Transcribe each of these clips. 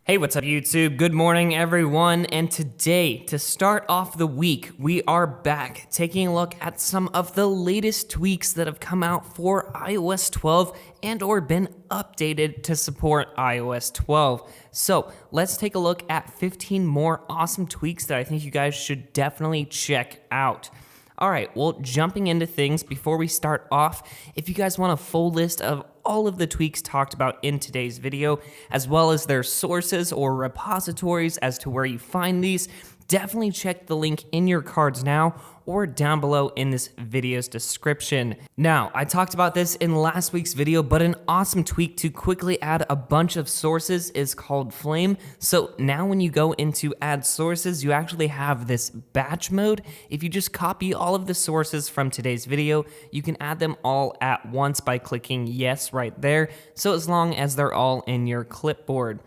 Hey, what's up YouTube? Good morning everyone, and today, to start off the week, we are back taking a look at some of the latest tweaks that have come out for iOS 12 and or been updated to support iOS 12. So let's take a look at 15 more awesome tweaks that I think you guys should definitely check out. Alright, well, jumping into things, before we start off, if you guys want a full list of all of the tweaks talked about in today's video, as well as their sources or repositories as to where you find these, definitely check the link in your cards now or down below in this video's description. Now, I talked about this in last week's video, but an awesome tweak to quickly add a bunch of sources is called Flame. So now when you go into add sources, you actually have this batch mode. If you just copy all of the sources from today's video, you can add them all at once by clicking yes right there. So as long as they're all in your clipboard.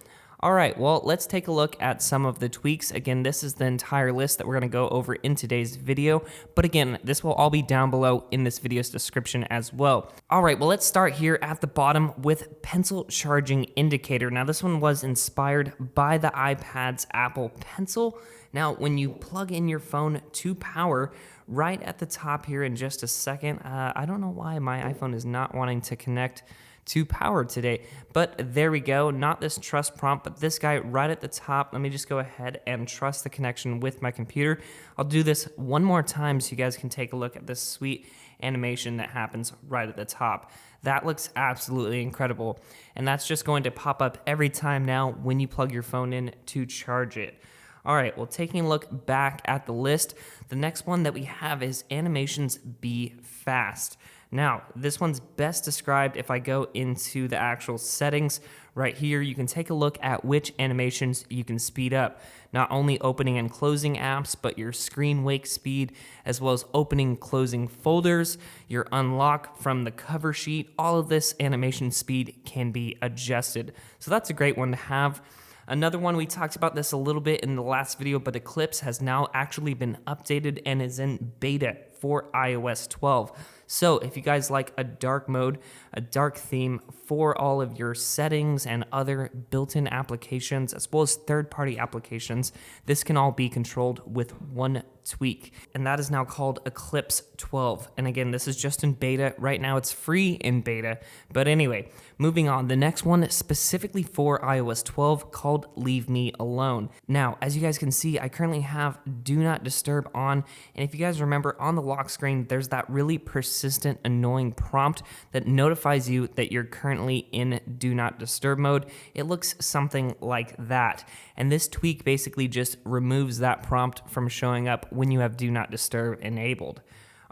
Alright, well, let's take a look at some of the tweaks. Again, this is the entire list that we're going to go over in today's video, but again, this will all be down below in this video's description as well. Alright, well, let's start here at the bottom with Pencil Charging Indicator. Now, this one was inspired by the iPad's Apple Pencil. Now, when you plug in your phone to power, right at the top here in just a second, I don't know why my iPhone is not wanting to connect to power today, but there we go. Not this trust prompt, but this guy right at the top. Let me just go ahead and trust the connection with my computer. I'll do this one more time so you guys can take a look at this sweet animation that happens right at the top. That looks absolutely incredible, and that's just going to pop up every time now when you plug your phone in to charge it. Alright, well, taking a look back at the list, the next one that we have is Animations Be Fast. Now, this one's best described if I go into the actual settings. Right here, you can take a look at which animations you can speed up. Not only opening and closing apps, but your screen wake speed, as well as opening and closing folders, your unlock from the cover sheet. All of this animation speed can be adjusted. So that's a great one to have. Another one, we talked about this a little bit in the last video, but ECLIPSE has now actually been updated and is in beta for iOS 12. So if you guys like a dark mode, a dark theme for all of your settings and other built-in applications, as well as third-party applications, this can all be controlled with one tweak, and that is now called ECLIPSE 12. And again, this is just in beta. Right now it's free in beta. But anyway, moving on, the next one specifically for iOS 12 called Leave Me Alone. Now, as you guys can see, I currently have Do Not Disturb on, and if you guys remember on the lock screen, there's that really persistent, annoying prompt that notifies you that you're currently in Do Not Disturb mode. It looks something like that, and this tweak basically just removes that prompt from showing up when you have Do Not Disturb enabled.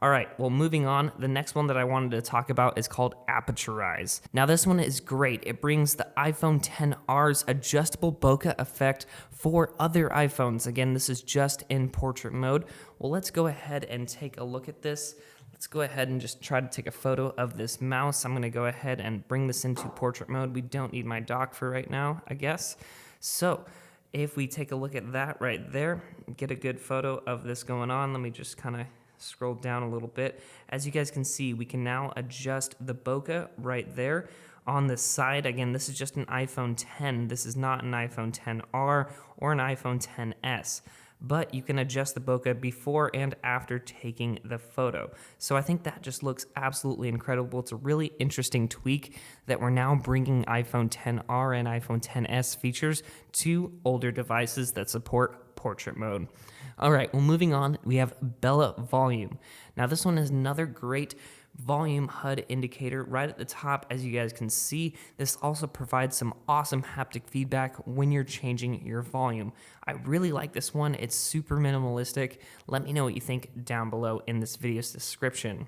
Alright, well, moving on, the next one that I wanted to talk about is called APERTURIZE. Now, this one is great. It brings the iPhone XR's adjustable bokeh effect for other iPhones. Again, this is just in portrait mode. Well, let's go ahead and take a look at this. Let's go ahead and just try to take a photo of this mouse. I'm going to go ahead and bring this into portrait mode. We don't need my dock for right now, I guess. So, if we take a look at that right there, get a good photo of this going on. Let me just kind of scroll down a little bit. As you guys can see, we can now adjust the bokeh right there on the side. Again, this is just an iPhone 10. This is not an iPhone XR or an iPhone XS. But you can adjust the bokeh before and after taking the photo. So I think that just looks absolutely incredible. It's a really interesting tweak that we're now bringing iPhone XR and iPhone XS features to older devices that support portrait mode. Alright, well, moving on, we have BELLE volume. Now, this one is another great volume HUD indicator right at the top. As you guys can see, this also provides some awesome haptic feedback when you're changing your volume. I really like this one. It's super minimalistic. Let me know what you think down below in this video's description.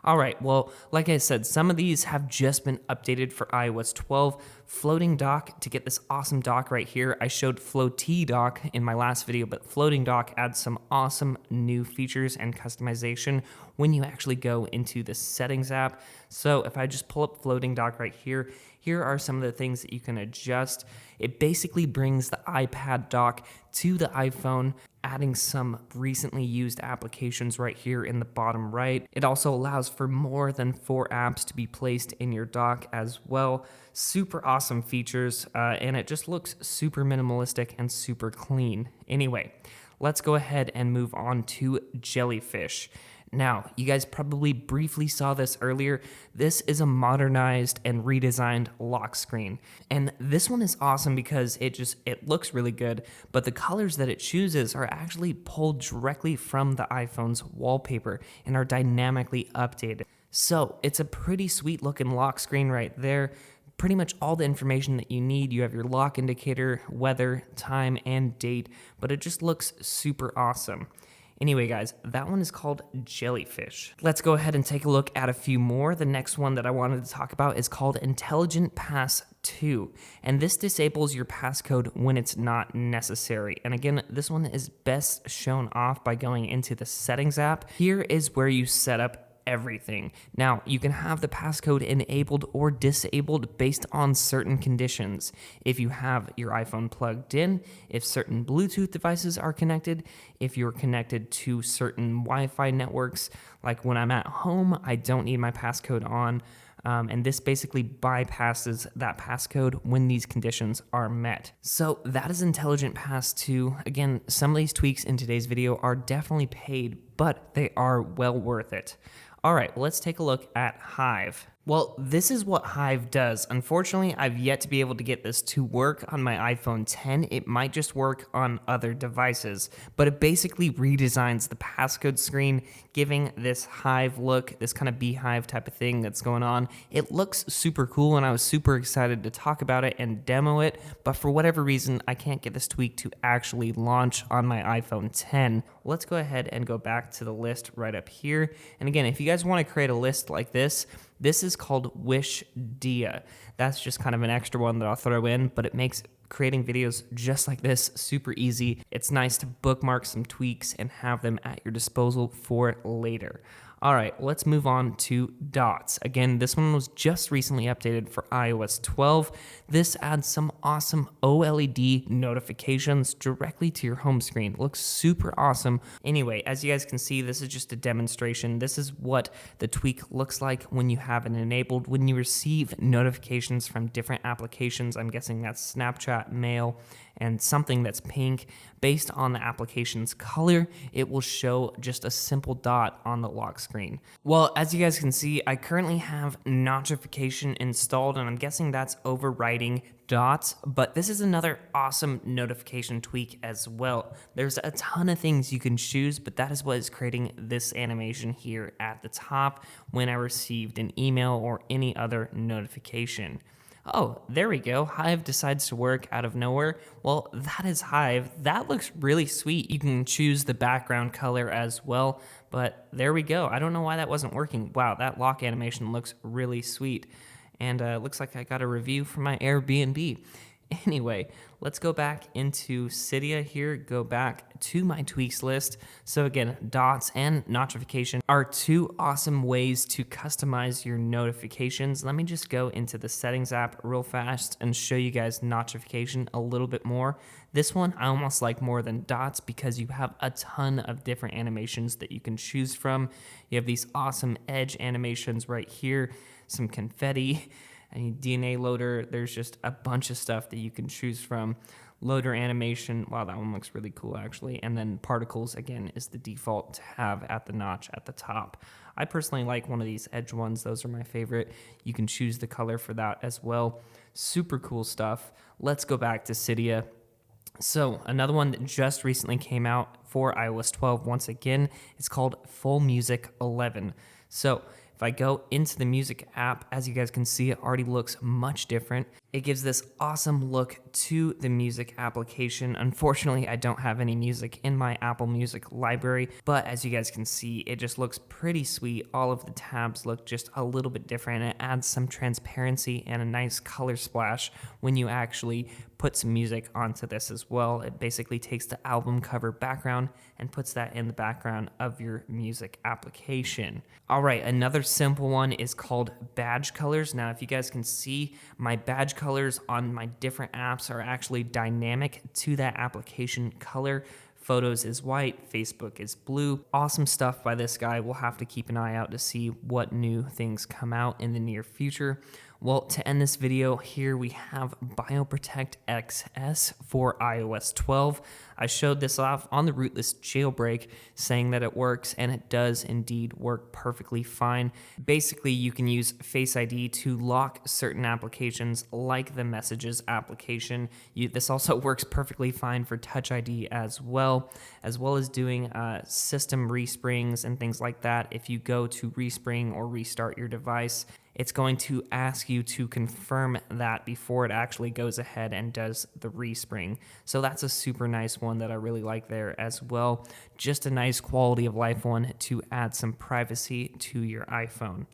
Alright, well, like I said, some of these have just been updated for iOS 12. Floating dock, to get this awesome dock right here. I showed floaty dock in my last video, but floating dock adds some awesome new features and customization when you actually go into the settings app. So if I just pull up floating dock right here, here are some of the things that you can adjust. It basically brings the iPad dock to the iPhone adding some recently used applications right here in the bottom right. It also allows for more than 4 apps to be placed in your dock as well. Super awesome features, and it just looks super minimalistic and super clean. Anyway, let's go ahead and move on to Jellyfish. Now, you guys probably briefly saw this earlier. This is a modernized and redesigned lock screen. And this one is awesome because it looks really good, but the colors that it chooses are actually pulled directly from the iPhone's wallpaper and are dynamically updated. So, it's a pretty sweet looking lock screen right there. Pretty much all the information that you need. You have your lock indicator, weather, time, and date, but it just looks super awesome. Anyway, guys, that one is called Jellyfish. Let's go ahead and take a look at a few more. The next one that I wanted to talk about is called Intelligent Pass 2, and this disables your passcode when it's not necessary. And again, this one is best shown off by going into the Settings app. Here is where you set up everything. Now, you can have the passcode enabled or disabled based on certain conditions. If you have your iPhone plugged in, if certain Bluetooth devices are connected, if you're connected to certain Wi-Fi networks, like when I'm at home, I don't need my passcode on. And this basically bypasses that passcode when these conditions are met. So that is Intelligent Pass 2. Again, some of these tweaks in today's video are definitely paid, but they are well worth it. All right, let's take a look at Hive. Well, this is what Hive does. Unfortunately, I've yet to be able to get this to work on my iPhone 10. It might just work on other devices, but it basically redesigns the passcode screen, giving this Hive look, this kind of beehive type of thing that's going on. It looks super cool, and I was super excited to talk about it and demo it, but for whatever reason, I can't get this tweak to actually launch on my iPhone 10. Let's go ahead and go back to the list right up here. And again, if you guys want to create a list like this is called Wishdia. That's just kind of an extra one that I'll throw in, but it makes creating videos just like this super easy. It's nice to bookmark some tweaks and have them at your disposal for later. All right, let's move on to Dots. Again, this one was just recently updated for iOS 12. This adds some awesome OLED notifications directly to your home screen. It looks super awesome. Anyway, as you guys can see, this is just a demonstration. This is what the tweak looks like when you have it enabled. When you receive notifications from different applications, I'm guessing that's Snapchat, Mail, and something that's pink, based on the application's color, it will show just a simple dot on the lock screen. Well, as you guys can see, I currently have Notchification installed, and I'm guessing that's overriding Dots, but this is another awesome notification tweak as well. There's a ton of things you can choose, but that is what is creating this animation here at the top when I received an email or any other notification. Oh, there we go. Hive decides to work out of nowhere. Well, that is Hive. That looks really sweet. You can choose the background color as well, but there we go. I don't know why that wasn't working. Wow, that lock animation looks really sweet. And looks like I got a review from my Airbnb. Anyway, let's go back into Cydia here, go back to my tweaks list. So again, Dots and Notchification are two awesome ways to customize your notifications. Let me just go into the Settings app real fast and show you guys Notchification a little bit more. This one I almost like more than Dots because you have a ton of different animations that you can choose from. You have these awesome edge animations right here, some confetti, and DNA loader. There's just a bunch of stuff that you can choose from. Loader animation, wow, that one looks really cool actually. And then particles, again, is the default to have at the notch at the top. I personally like one of these edge ones. Those are my favorite. You can choose the color for that as well. Super cool stuff. Let's go back to Cydia. So another one that just recently came out for iOS 12, once again, it's called Full Music 11. So if I go into the music app, as you guys can see, it already looks much different. It gives this awesome look to the music application. Unfortunately, I don't have any music in my Apple Music library, but as you guys can see, it just looks pretty sweet. All of the tabs look just a little bit different. It adds some transparency and a nice color splash when you actually put some music onto this as well. It basically takes the album cover background and puts that in the background of your music application. All right, another simple one is called badge colors. Now, if you guys can see, my badge colors on my different apps are actually dynamic to that application color. Photos is white, Facebook is blue. Awesome stuff by this guy. We'll have to keep an eye out to see what new things come out in the near future. Well, to end this video, here we have BioProtect XS for iOS 12. I showed this off on the rootless jailbreak, saying that it works, and it does indeed work perfectly fine. Basically, you can use Face ID to lock certain applications like the Messages application. This also works perfectly fine for Touch ID as well as doing system resprings and things like that. If you go to respring or restart your device, it's going to ask you to confirm that before it actually goes ahead and does the respring. So that's a super nice one that I really like there as well. Just a nice quality of life one to add some privacy to your iPhone.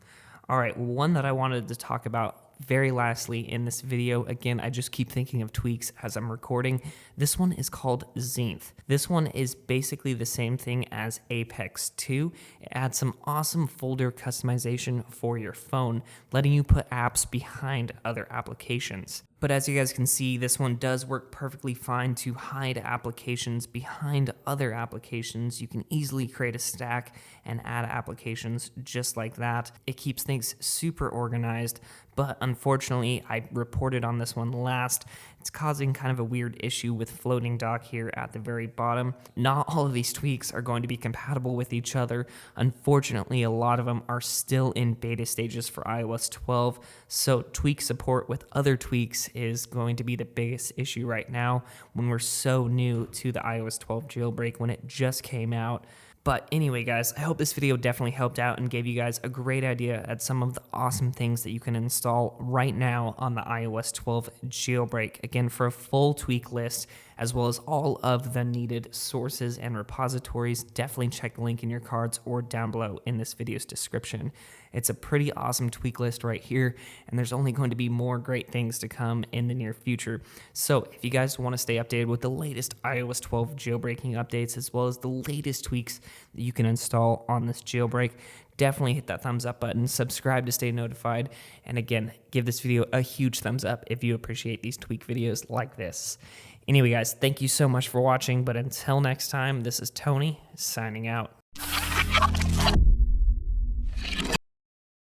All right, one that I wanted to talk about very lastly in this video, again, I just keep thinking of tweaks as I'm recording. This one is called Zenith. This one is basically the same thing as Apex 2. It adds some awesome folder customization for your phone, letting you put apps behind other applications. But as you guys can see, this one does work perfectly fine to hide applications behind other applications. You can easily create a stack and add applications just like that. It keeps things super organized, but unfortunately, I reported on this one last. It's causing kind of a weird issue with floating dock here at the very bottom. Not all of these tweaks are going to be compatible with each other. Unfortunately, a lot of them are still in beta stages for iOS 12, so tweak support with other tweaks is going to be the biggest issue right now when we're so new to the iOS 12 jailbreak when it just came out. But anyway, guys, I hope this video definitely helped out and gave you guys a great idea at some of the awesome things that you can install right now on the iOS 12 jailbreak. Again, for a full tweak list, as well as all of the needed sources and repositories, definitely check the link in your cards or down below in this video's description. It's a pretty awesome tweak list right here, and there's only going to be more great things to come in the near future. So if you guys want to stay updated with the latest iOS 12 jailbreaking updates, as well as the latest tweaks that you can install on this jailbreak, definitely hit that thumbs up button, subscribe to stay notified, and again, give this video a huge thumbs up if you appreciate these tweak videos like this. Anyway, guys, thank you so much for watching, but until next time, this is Tony signing out.